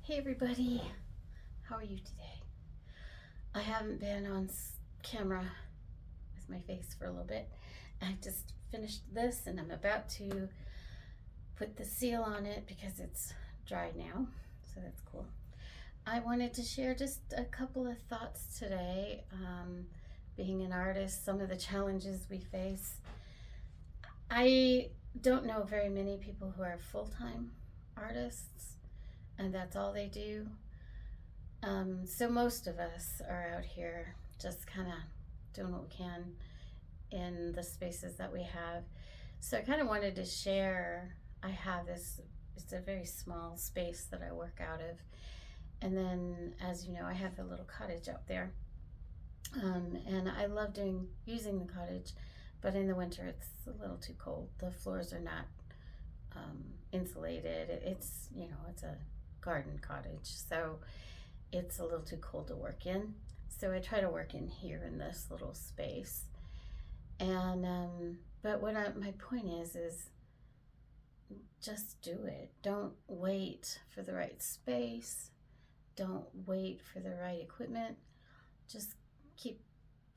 Hey everybody, how are you today? I haven't been on camera with my face for a little bit. I just finished this and I'm about to put the seal on it because it's dry now, so that's cool. I wanted to share just a couple of thoughts today. Being an artist, some of the challenges we face. I don't know very many people who are full-time artists and that's all they do. So most of us are out here just kind of doing what we can in the spaces that we have. So I kind of wanted to share. I have this, it's a very small space that I work out of. And then, as you know, I have a little cottage out there. And I love using the cottage, but in the winter it's a little too cold. The floors are not insulated. It's a garden cottage. So it's a little too cold to work in. So I try to work in here in this little space. And but my point is just do it. Don't wait for the right space. Don't wait for the right equipment. Just keep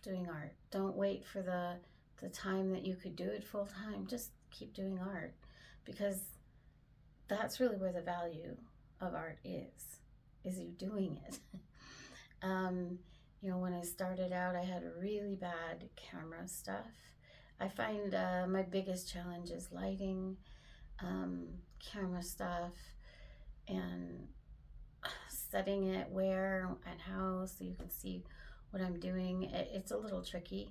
doing art. Don't wait for the time that you could do it full time. Just keep doing art, because that's really where the value of art is you doing it. When I started out, I had really bad camera stuff. I find my biggest challenge is lighting, camera stuff, and setting it where and how so you can see what I'm doing. It's a little tricky.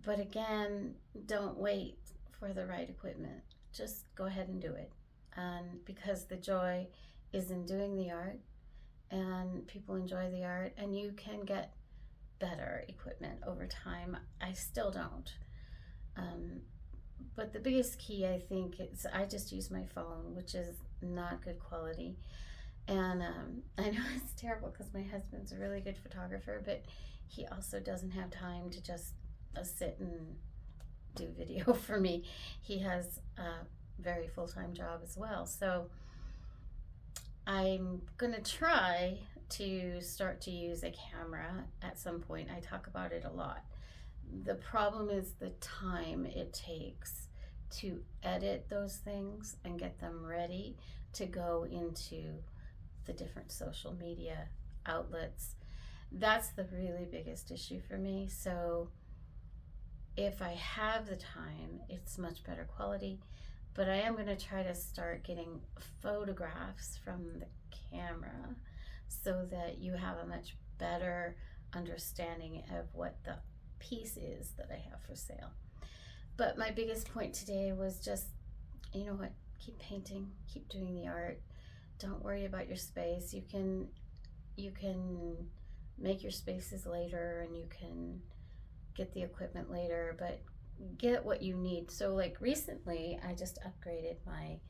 But again, don't wait for the right equipment. Just go ahead and do it. And because the joy is in doing the art, and people enjoy the art, and you can get better equipment over time. I still don't. But the biggest key, I think, is I just use my phone, which is not good quality. And I know it's terrible because my husband's a really good photographer, but he also doesn't have time to just sit and do video for me. He has a very full-time job as well. So I'm gonna try to start to use a camera at some point. I talk about it a lot. The problem is the time it takes to edit those things and get them ready to go into the different social media outlets. That's the really biggest issue for me. So if I have the time, it's much better quality. But I am going to try to start getting photographs from the camera so that you have a much better understanding of what the piece is that I have for sale. But my biggest point today was just, you know what, keep painting, keep doing the art. Don't worry about your space. You can make your spaces later, and you can get the equipment later, but get what you need. So like recently I just upgraded my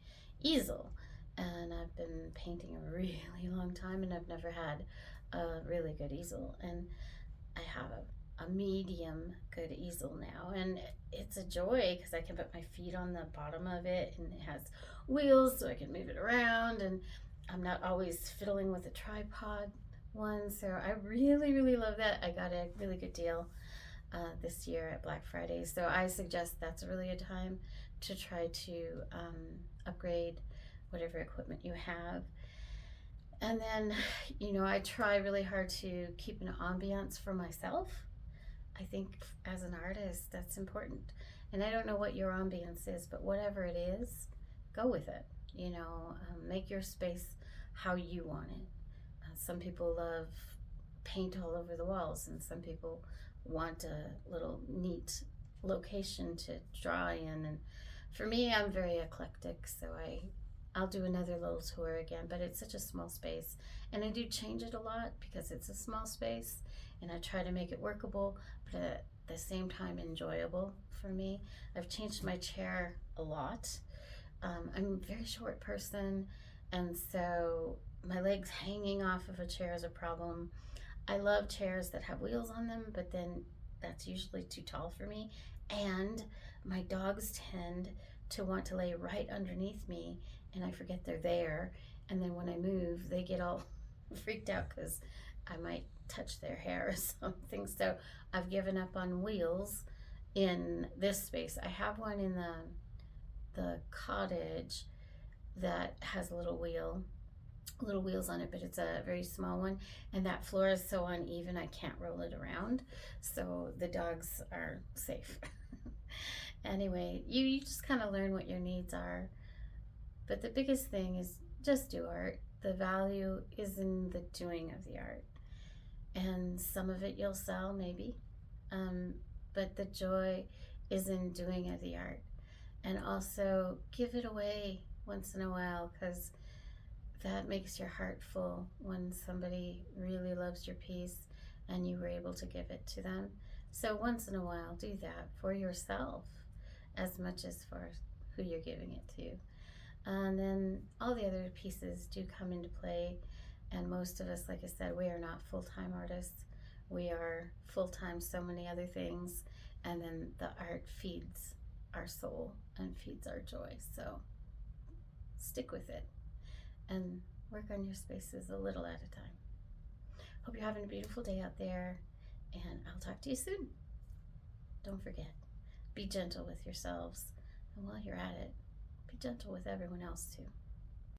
easel, and I've been painting a really long time, and I've never had a really good easel, and I have a medium good easel now, and it's a joy because I can put my feet on the bottom of it, and it has wheels so I can move it around, and I'm not always fiddling with a tripod one. So I really love that. I got a really good deal this year at Black Friday. So I suggest that's a really good time to try to upgrade whatever equipment you have. And then, I try really hard to keep an ambiance for myself. I think as an artist, that's important. And I don't know what your ambiance is, but whatever it is, go with it. Make your space how you want it. Some people love paint all over the walls, and some people want a little neat location to draw in. And for me, I'm very eclectic, so I'll do another little tour again, but it's such a small space, and I do change it a lot because it's a small space, and I try to make it workable, but at the same time enjoyable for me. I've changed my chair a lot. I'm a very short person, and so my legs hanging off of a chair is a problem. I love chairs that have wheels on them, but then that's usually too tall for me. And my dogs tend to want to lay right underneath me, and I forget they're there. And then when I move, they get all freaked out because I might touch their hair or something. So I've given up on wheels in this space. I have one in the cottage that has a little wheels on it, but it's a very small one, and that floor is so uneven I can't roll it around, so the dogs are safe. Anyway, you just kind of learn what your needs are, but the biggest thing is just do art. The value is in the doing of the art, and some of it you'll sell maybe, um, but the joy is in doing of the art. And also give it away once in a while, because that makes your heart full when somebody really loves your piece and you were able to give it to them. So once in a while, do that for yourself as much as for who you're giving it to. And then all the other pieces do come into play. And most of us, like I said, we are not full-time artists. We are full-time so many other things. And then the art feeds our soul and feeds our joy. So stick with it and work on your spaces a little at a time. Hope you're having a beautiful day out there, and I'll talk to you soon. Don't forget, be gentle with yourselves, and while you're at it, be gentle with everyone else too.